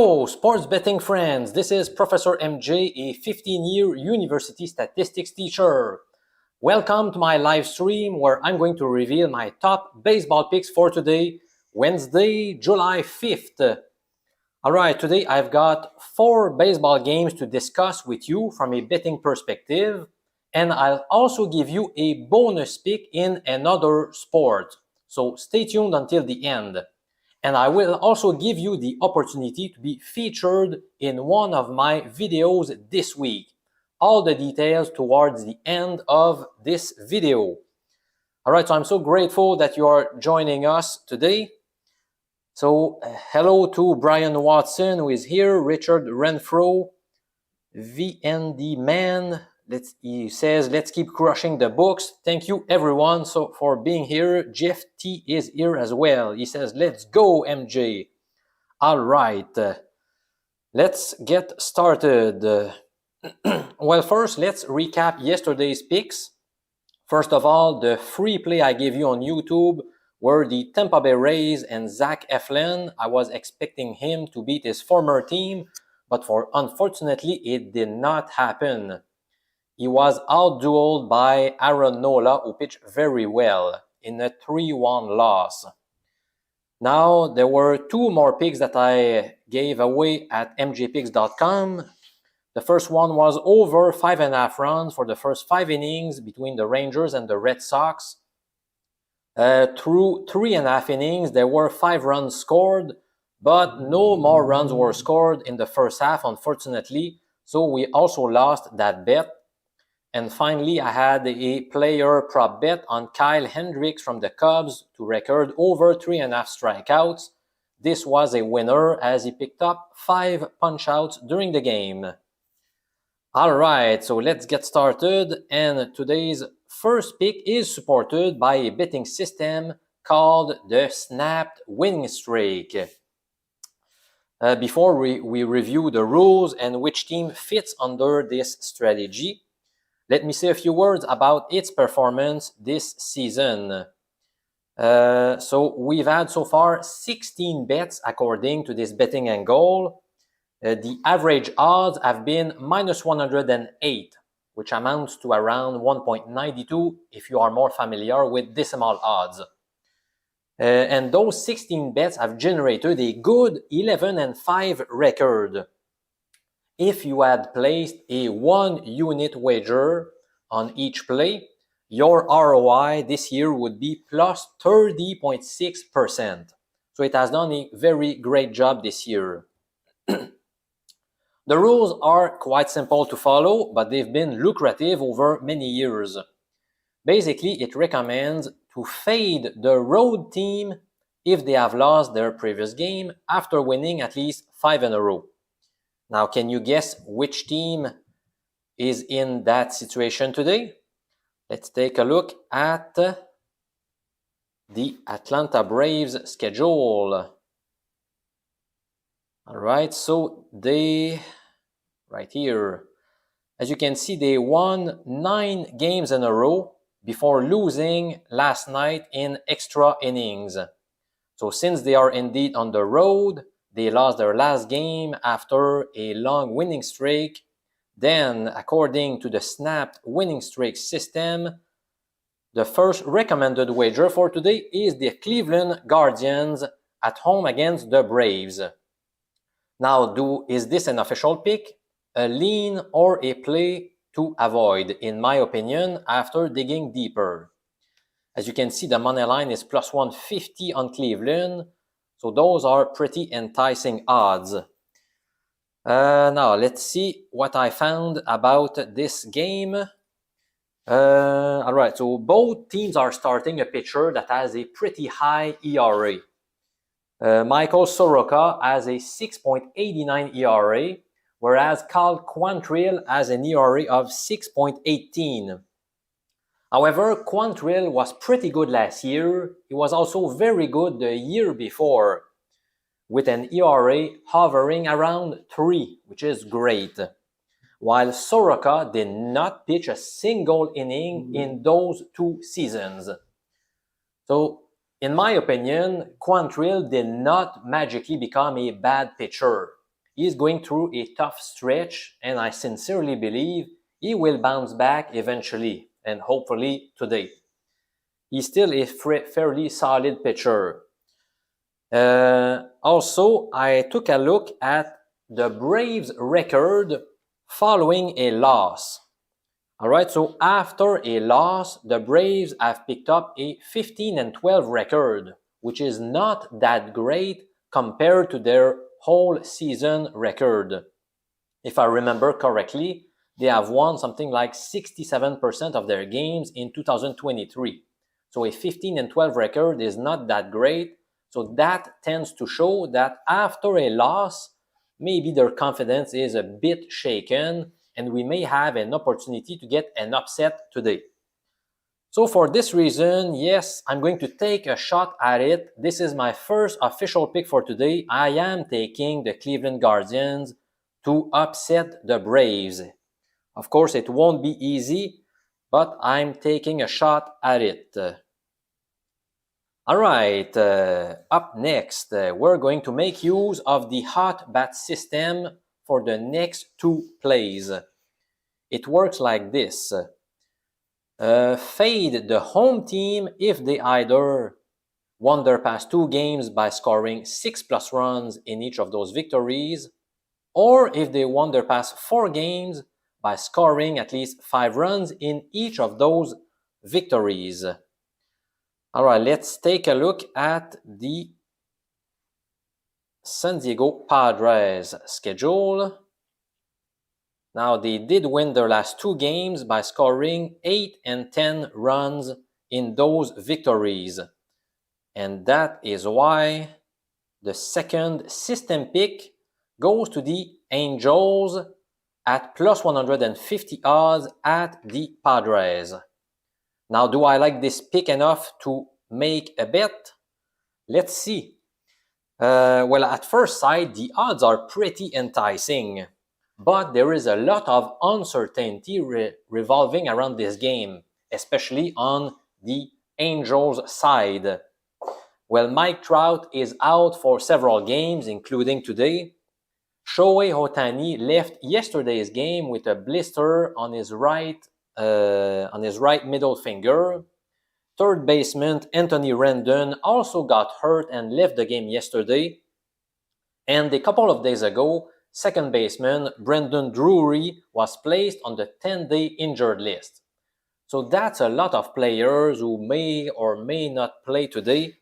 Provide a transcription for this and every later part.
Hello, sports betting friends. This is Professor MJ, a 15-year university statistics teacher. Welcome to my live stream where I'm going to reveal my top baseball picks for today, Wednesday, July 5th. All right, today I've got 4 baseball games to discuss with you from a betting perspective, and I'll also give you a bonus pick in another sport. So stay tuned until the end. And I will also give you the opportunity to be featured in one of my videos this week. All the details towards the end of this video. All right, so I'm so grateful that you are joining us today. So hello to Brian Watson, who is here, Richard Renfro, VND Man. He says, let's keep crushing the books. Thank you, everyone, for being here. Jeff T is here as well. He says, let's go, MJ. All right. Let's get started. Well, first, let's recap yesterday's picks. First of all, the free play I gave you on YouTube were the Tampa Bay Rays and Zach Eflin. I was expecting him to beat his former team, but unfortunately, it did not happen. He was out-dueled by Aaron Nola, who pitched very well in a 3-1 loss. Now, there were 2 more picks that I gave away at mjpicks.com. The first one was over 5.5 runs for the first 5 innings between the Rangers and the Red Sox. Through 3.5 innings, there were 5 runs scored, but no more runs were scored in the first half, unfortunately. So we also lost that bet. And finally, I had a player prop bet on Kyle Hendricks from the Cubs to record over 3.5 strikeouts. This was a winner as he picked up 5 punch-outs during the game. All right, so let's get started. And today's first pick is supported by a betting system called the Snapped Winning Streak. Before we review the rules and which team fits under this strategy, let me say a few words about its performance this season. So we've had so far 16 bets according to this betting angle. The average odds have been minus 108, which amounts to around 1.92 if you are more familiar with decimal odds. And those 16 bets have generated a good 11-5 record. If you had placed a 1-unit wager on each play, your ROI this year would be plus 30.6%. So it has done a very great job this year. The rules are quite simple to follow, but they've been lucrative over many years. Basically, it recommends to fade the road team if they have lost their previous game after winning at least 5 in a row. Now, can you guess which team is in that situation today? Let's take a look at the Atlanta Braves schedule. All right, so right here, as you can see, they won 9 games in a row before losing last night in extra innings. So since they are indeed on the road, they lost their last game after a long winning streak. Then, according to the Snapped Winning Streak system, the first recommended wager for today is the Cleveland Guardians at home against the Braves. Now, is this an official pick, a lean, or a play to avoid, in my opinion, after digging deeper? As you can see, the money line is plus 150 on Cleveland. So those are pretty enticing odds. Now, let's see what I found about this game. All right, so both teams are starting a pitcher that has a pretty high ERA. Michael Soroka has a 6.89 ERA, whereas Cal Quantrill has an ERA of 6.18. However, Quantrill was pretty good last year. He was also very good the year before, with an ERA hovering around 3, which is great. While Soroka did not pitch a single inning in those 2 seasons. So, in my opinion, Quantrill did not magically become a bad pitcher. he is going through a tough stretch, and I sincerely believe he will bounce back eventually, and hopefully today. He's still a fairly solid pitcher. Also, I took a look at the Braves' record following a loss. All right, so after a loss, the Braves have picked up a 15-12 record, which is not that great compared to their whole season record. If I remember correctly, they have won something like 67% of their games in 2023. So a 15-12 record is not that great. So that tends to show that after a loss, maybe their confidence is a bit shaken, and we may have an opportunity to get an upset today. So for this reason, yes, I'm going to take a shot at it. This is my first official pick for today. I am taking the Cleveland Guardians to upset the Braves. Of course, it won't be easy, but I'm taking a shot at it. All right, up next, we're going to make use of the hot bat system for the next two plays. It works like this. Fade the home team if they either won their past two games by scoring 6+ runs in each of those victories, or if they won their past 4 games by scoring at least 5 runs in each of those victories. All right, let's take a look at the San Diego Padres schedule. Now, they did win their last 2 games by scoring 8 and 10 runs in those victories. And that is why the second system pick goes to the Angels at plus 150 odds at the Padres. Now, do I like this pick enough to make a bet? Let's see. Well, at first sight, the odds are pretty enticing, but there is a lot of uncertainty revolving around this game, especially on the Angels side. Well, Mike Trout is out for several games, including today. Shohei Ohtani left yesterday's game with a blister on his right middle finger. Third baseman Anthony Rendon also got hurt and left the game yesterday. And a couple of days ago, second baseman Brendan Drury was placed on the 10-day injured list. So that's a lot of players who may or may not play today.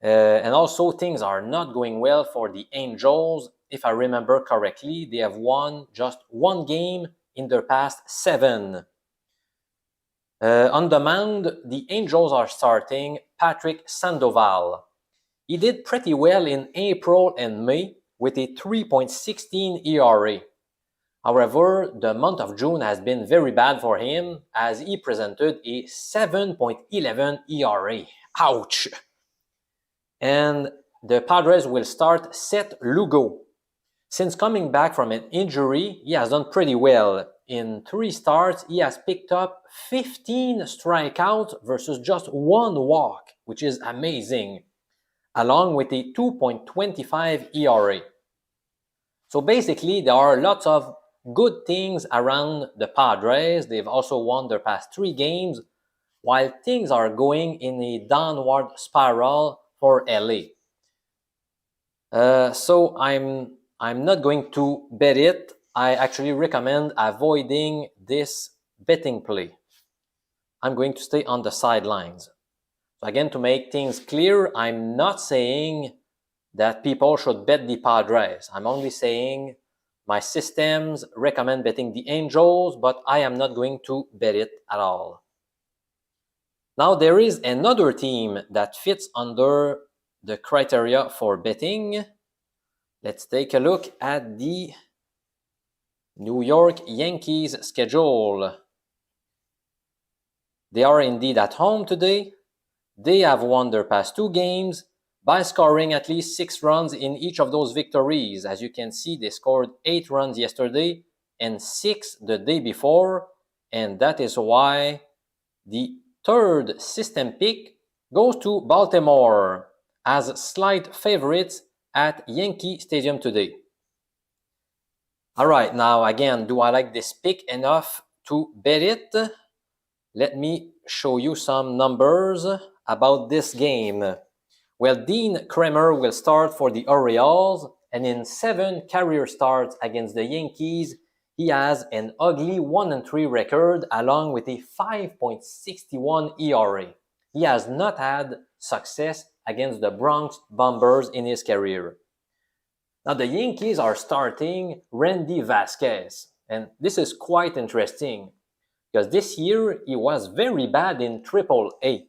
And also, things are not going well for the Angels. If I remember correctly, they have won just 1 game in their past 7. On the mound, the Angels are starting Patrick Sandoval. He did pretty well in April and May with a 3.16 ERA. However, the month of June has been very bad for him as he presented a 7.11 ERA. Ouch! And the Padres will start Seth Lugo. Since coming back from an injury, he has done pretty well. In 3 starts, he has picked up 15 strikeouts versus just 1 walk, which is amazing, along with a 2.25 ERA. So basically, there are lots of good things around the Padres. They've also won their past 3 games, while things are going in a downward spiral for LA. So I'm not going to bet it. I actually recommend avoiding this betting play. I'm going to stay on the sidelines. So again, to make things clear, I'm not saying that people should bet the Padres. I'm only saying my systems recommend betting the Angels, but I am not going to bet it at all. Now, there is another team that fits under the criteria for betting. Let's take a look at the New York Yankees schedule. They are indeed at home today. They have won their past 2 games by scoring at least 6 runs in each of those victories. As you can see, they scored 8 runs yesterday and 6 the day before, and that is why the third system pick goes to Baltimore as slight favorites at Yankee Stadium today. All right, now again, do I like this pick enough to bet it? Let me show you some numbers about this game. Well, Dean Kremer will start for the Orioles, and in 7 career starts against the Yankees, he has an ugly 1-3 record along with a 5.61 ERA. He has not had success against the Bronx Bombers in his career. Now, the Yankees are starting Randy Vasquez, and this is quite interesting because this year he was very bad in AAA.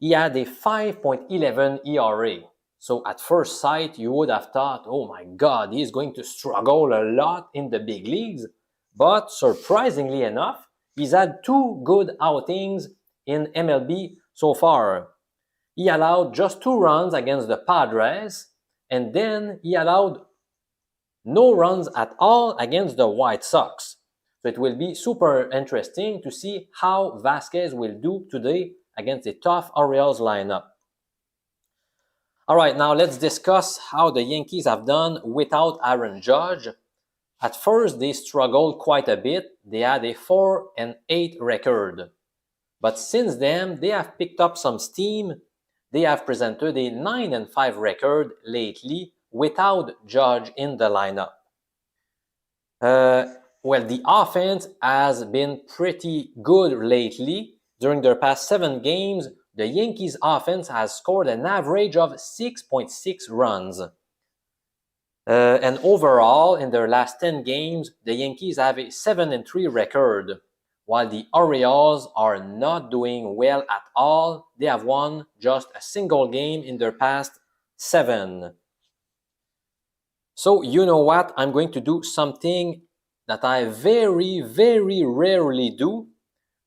He had a 5.11 ERA. So at first sight, you would have thought, oh my God, he's going to struggle a lot in the big leagues. But surprisingly enough, he's had 2 good outings in MLB so far. He allowed just 2 runs against the Padres, and then he allowed no runs at all against the White Sox. So it will be super interesting to see how Vasquez will do today against a tough Orioles lineup. All right, now let's discuss how the Yankees have done without Aaron Judge. At first, they struggled quite a bit. They had a 4-8 record. But since then, they have picked up some steam. They have presented a 9-5 record lately without Judge in the lineup. Well, the offense has been pretty good lately. During their past 7 games, the Yankees offense has scored an average of 6.6 runs. And overall, in their last 10 games, the Yankees have a 7-3 record, while the Orioles are not doing well at all. They have won just a single game in their past 7. So you know what? I'm going to do something that I very, very rarely do.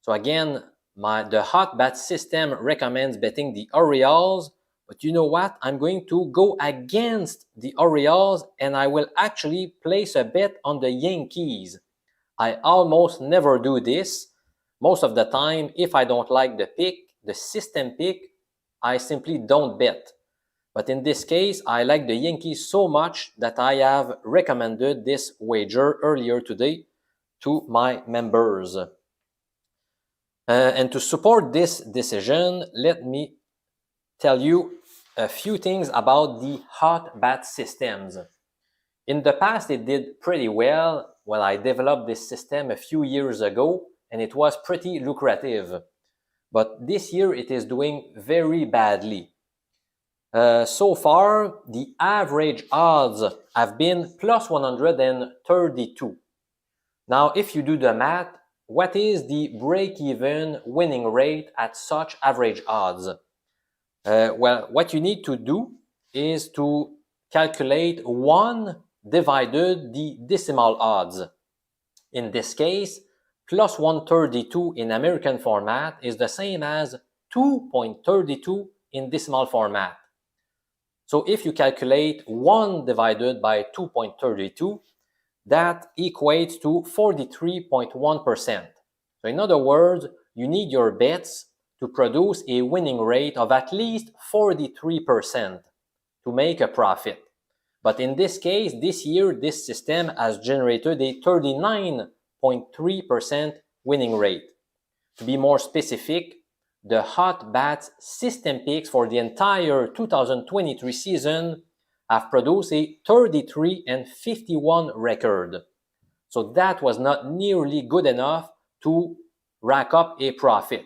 So again, the hot bat system recommends betting the Orioles. But you know what? I'm going to go against the Orioles and I will actually place a bet on the Yankees. I almost never do this. Most of the time, if I don't like the pick, the system pick, I simply don't bet. But in this case, I like the Yankees so much that I have recommended this wager earlier today to my members. And to support this decision, let me tell you a few things about the hot bat systems. In the past, it did pretty well. Well, I developed this system a few years ago, and it was pretty lucrative. But this year, it is doing very badly. So far, the average odds have been plus 132. Now, if you do the math, what is the break-even winning rate at such average odds? Well, what you need to do is to calculate 1 divided the decimal odds. In this case, plus 132 in American format is the same as 2.32 in decimal format. So if you calculate 1 divided by 2.32, that equates to 43.1%. So in other words, you need your bets to produce a winning rate of at least 43% to make a profit. But in this case, this year, this system has generated a 39.3% winning rate. To be more specific, the hot bats system picks for the entire 2023 season have produced a 33-51 record. So that was not nearly good enough to rack up a profit.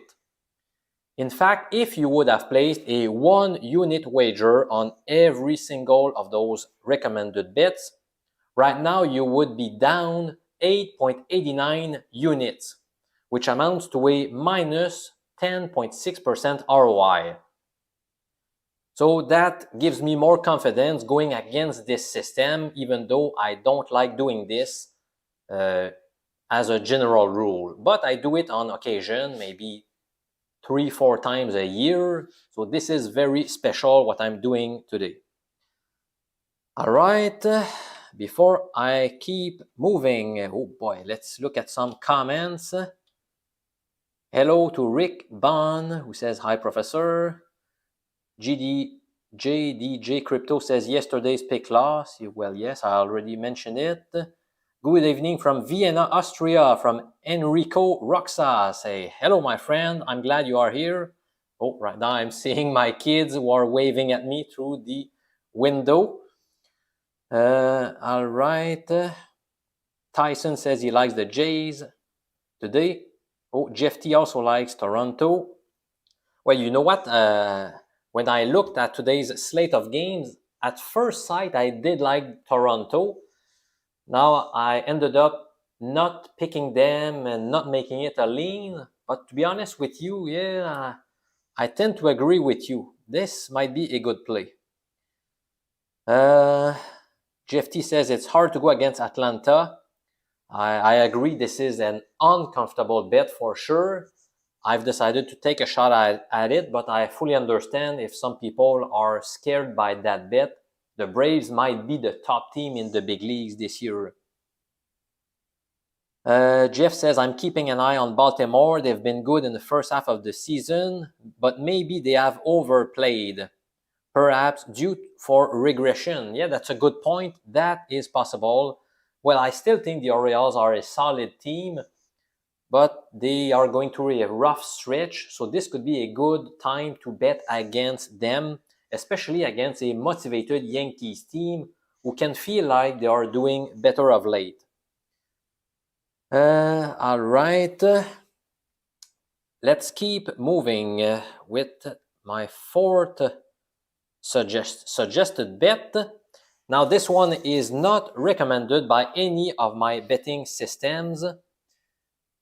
In fact, if you would have placed a 1-unit wager on every single of those recommended bets, right now you would be down 8.89 units, which amounts to a minus 10.6% ROI. So that gives me more confidence going against this system, even though I don't like doing this as a general rule. But I do it on occasion, maybe 3-4 times a year. So this is very special what I'm doing today. All right, before I keep moving, oh boy, let's look at some comments. Hello to Rick Bond, who says, hi, Professor. JDJ Crypto says, yesterday's pick loss. Well, yes, I already mentioned it. Good evening from Vienna, Austria, from Enrico Roxa. Say, hello, my friend. I'm glad you are here. Oh, right now I'm seeing my kids who are waving at me through the window. All right. Tyson says he likes the Jays today. Oh, Jeff T also likes Toronto. Well, you know what? When I looked at today's slate of games, at first sight, I did like Toronto. Now, I ended up not picking them and not making it a lean. But to be honest with you, yeah, I tend to agree with you. This might be a good play. GFT says it's hard to go against Atlanta. I agree this is an uncomfortable bet for sure. I've decided to take a shot at it, but I fully understand if some people are scared by that bet. The Braves might be the top team in the big leagues this year. Jeff says, I'm keeping an eye on Baltimore. They've been good in the first half of the season, but maybe they have overplayed. Perhaps due for regression. Yeah, that's a good point. That is possible. Well, I still think the Orioles are a solid team, but they are going through a rough stretch. So this could be a good time to bet against them, especially against a motivated Yankees team who can feel like they are doing better of late. All right. Let's keep moving with my fourth suggested bet. Now, this one is not recommended by any of my betting systems,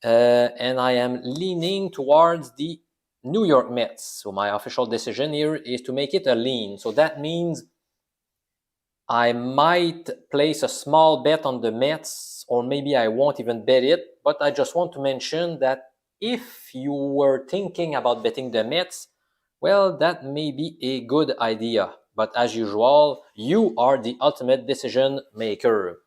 and I am leaning towards the New York Mets. So my official decision here is to make it a lean. So that means I might place a small bet on the Mets, or maybe I won't even bet it, but I just want to mention that if you were thinking about betting the Mets, well, that may be a good idea. But as usual, you are the ultimate decision maker.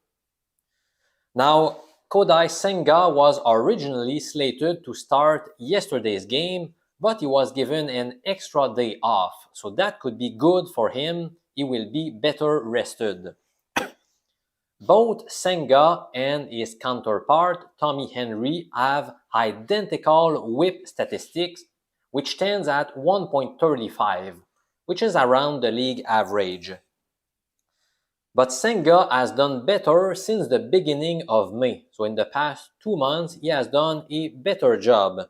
Now, Kodai Senga was originally slated to start yesterday's game, but he was given an extra day off, so that could be good for him. He will be better rested. Both Senga and his counterpart, Tommy Henry, have identical whip statistics, which stands at 1.35, which is around the league average. But Senga has done better since the beginning of May. So in the past 2 months, he has done a better job.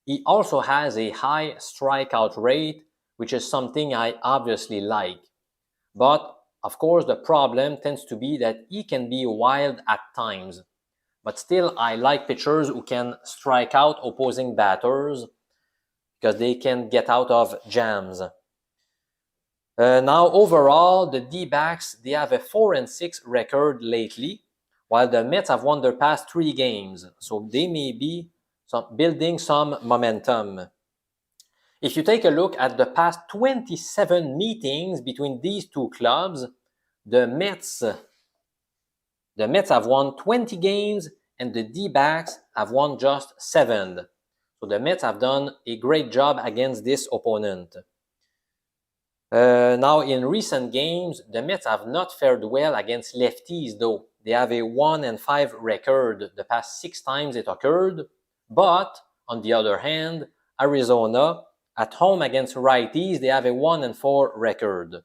He also has a high strikeout rate, which is something I obviously like. But of course, the problem tends to be that he can be wild at times. But still, I like pitchers who can strike out opposing batters because they can get out of jams. Now, overall, the D-backs, they have a 4-6 record lately, while the Mets have won their past 3 games. So they may be building some momentum. If you take a look at the past 27 meetings between these two clubs, the Mets have won 20 games and the D-backs have won just 7. So the Mets have done a great job against this opponent. Now, in recent games, the Mets have not fared well against lefties, though. They have a 1-5 record the past 6 times it occurred. But, on the other hand, Arizona, at home against righties, they have a 1-4 record.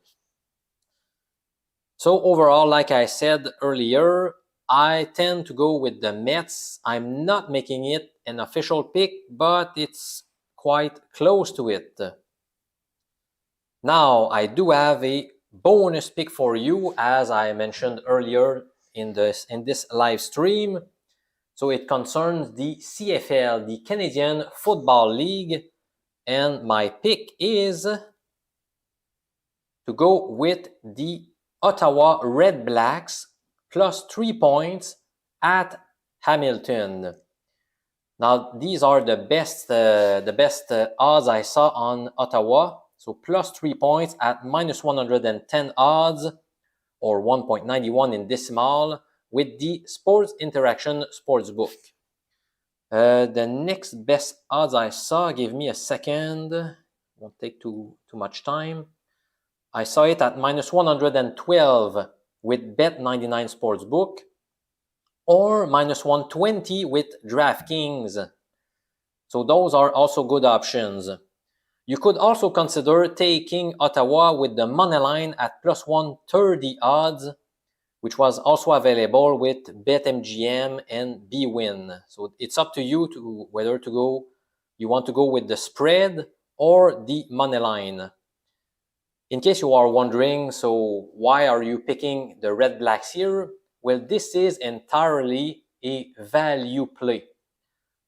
So overall, like I said earlier, I tend to go with the Mets. I'm not making it an official pick, but it's quite close to it. Now, I do have a bonus pick for you, as I mentioned earlier in this live stream. So it concerns the CFL, the Canadian Football League, and my pick is to go with the Ottawa Red Blacks plus 3 points at Hamilton. Now, these are the best odds I saw on Ottawa. So plus 3 points at minus 110 odds, or 1.91 in decimal, with the Sports Interaction Sportsbook. The next best odds I saw, give me a second, won't take too much time. I saw it at minus 112 with Bet99 Sportsbook. or minus 120 with DraftKings. So those are also good options. You could also consider taking Ottawa with the money line at plus 130 odds, which was also available with BetMGM and BWin. So it's up to you to whether to go, you want to go with the spread or the money line. In case you are wondering, so why are you picking the Red Blacks here? Well, this is entirely a value play.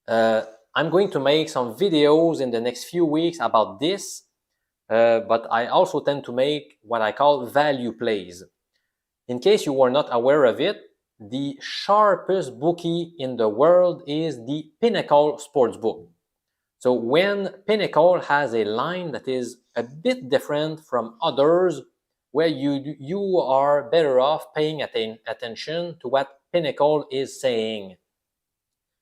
I'm going to make some videos in the next few weeks about this, but I also tend to make what I call value plays. In case you were not aware of it, the sharpest bookie in the world is the Pinnacle Sportsbook. So when Pinnacle has a line that is a bit different from others, where you are better off paying attention to what Pinnacle is saying.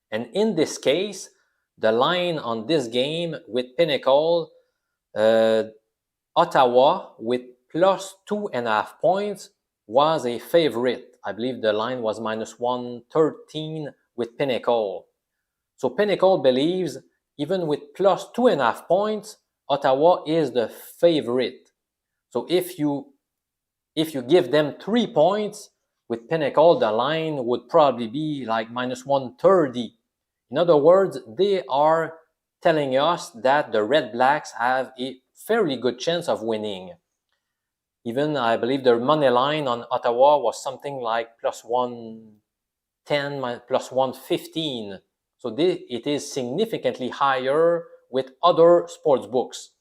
And in this case, the line on this game with Pinnacle, Ottawa with plus 2.5 points was a favorite. I believe the line was minus 113 with Pinnacle. So Pinnacle believes even with plus 2.5 points, Ottawa is the favorite. So if you give them 3 points with Pinnacle, the line would probably be like minus 130. In other words, they are telling us that the Red Blacks have a fairly good chance of winning. Even I believe their money line on Ottawa was something like plus 110, plus 115. So it is significantly higher with other sports books.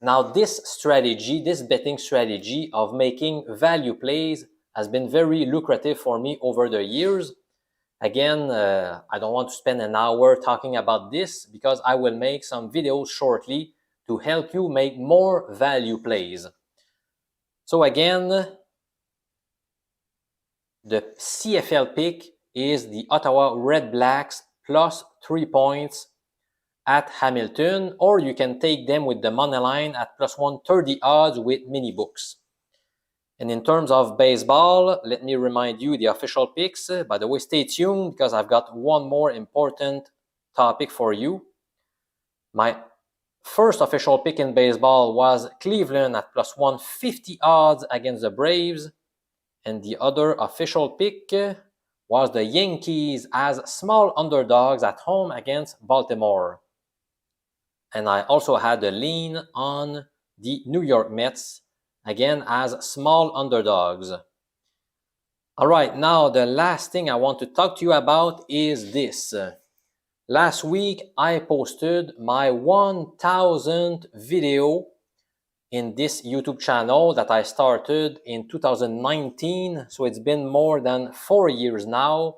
Now this strategy, this betting strategy of making value plays has been very lucrative for me over the years. Again, I don't want to spend an hour talking about this because I will make some videos shortly to help you make more value plays. So again, the CFL pick is the Ottawa Red Blacks plus 3 points at Hamilton, or you can take them with the money line at plus 130 odds with mini books. And in terms of baseball, let me remind you the official picks. By the way, stay tuned because I've got one more important topic for you. My first official pick in baseball was Cleveland at plus 150 odds against the Braves. And the other official pick was the Yankees as small underdogs at home against Baltimore. And I also had a lean on the New York Mets, again as small underdogs. All right, now the last thing I want to talk to you about is this. Last week, I posted my 1000th video in this YouTube channel that I started in 2019. So it's been more than 4 years now.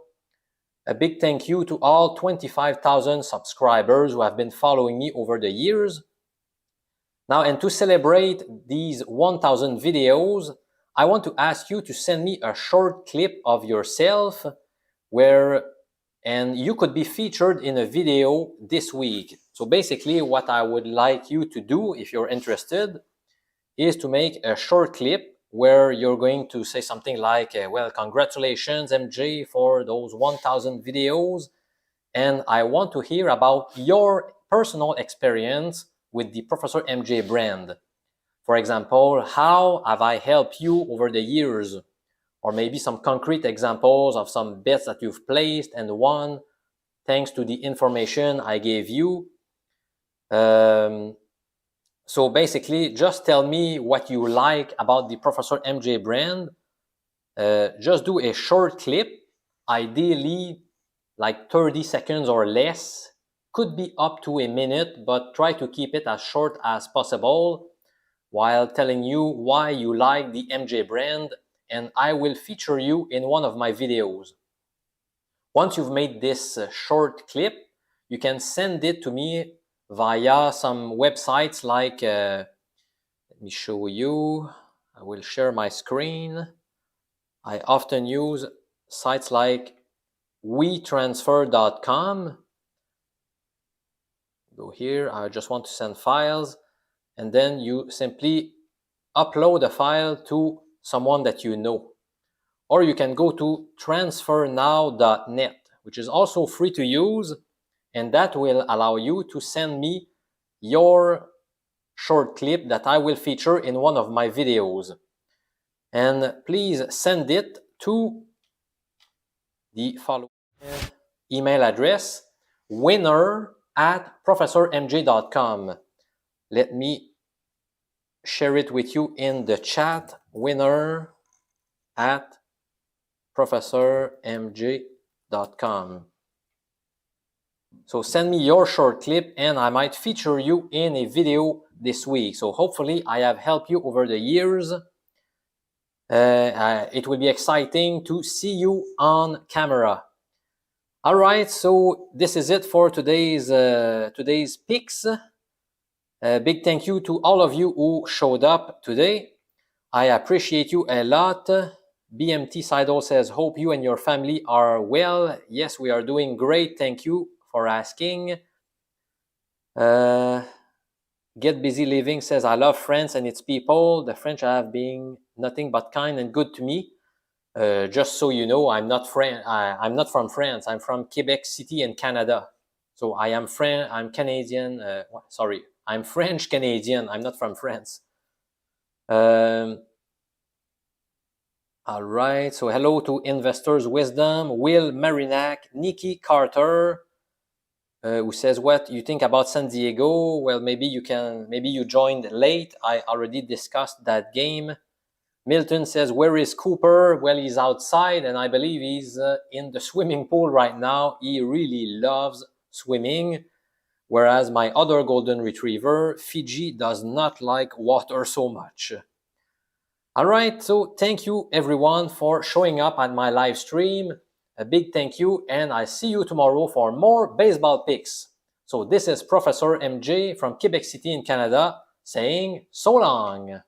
A big thank you to all 25,000 subscribers who have been following me over the years. Now, and to celebrate these 1,000 videos, I want to ask you to send me a short clip of yourself and you could be featured in a video this week. So basically what I would like you to do, if you're interested, is to make a short clip where you're going to say something like, well, congratulations, MJ, for those 1,000 videos. And I want to hear about your personal experience with the Professor MJ brand. For example, how have I helped you over the years? Or maybe some concrete examples of some bets that you've placed and won thanks to the information I gave you. So basically, just tell me what you like about the Professor MJ brand. Just do a short clip, ideally like 30 seconds or less. Could be up to a minute, but try to keep it as short as possible while telling you why you like the MJ brand, and I will feature you in one of my videos. Once you've made this short clip, you can send it to me via some websites like, let me show you, I will share my screen. I often use sites like WeTransfer.com. Go here, I just want to send files, and then you simply upload a file to someone that you know. or you can go to transfernow.net, which is also free to use, and that will allow you to send me your short clip that I will feature in one of my videos. And please send it to the following email address, winner@professormj.com. Let me share it with you in the chat, winner@professormj.com. So send me your short clip and I might feature you in a video this week. So hopefully I have helped you over the years. It will be exciting to see you on camera. All right, so this is it for today's picks. Big thank you to all of you who showed up today. I appreciate you a lot. BMT Seidel says, hope you and your family are well. Yes, we are doing great. Thank you for asking. Get Busy Living says, I love France and its people. The French have been nothing but kind and good to me. Just so you know, I'm not from France. I'm from Quebec City in Canada. So I'm Canadian. Sorry, I'm French Canadian. I'm not from France. All right. So hello to Investors Wisdom, Will Marinac, Nikki Carter, who says, what you think about San Diego? Well, maybe you joined late. I already discussed that game. Milton says, where is Cooper? Well, he's outside, and I believe he's in the swimming pool right now. He really loves swimming, whereas my other golden retriever, Fiji, does not like water so much. All right, so thank you, everyone, for showing up at my live stream. A big thank you, and I see you tomorrow for more baseball picks. So this is Professor MJ from Quebec City in Canada saying so long.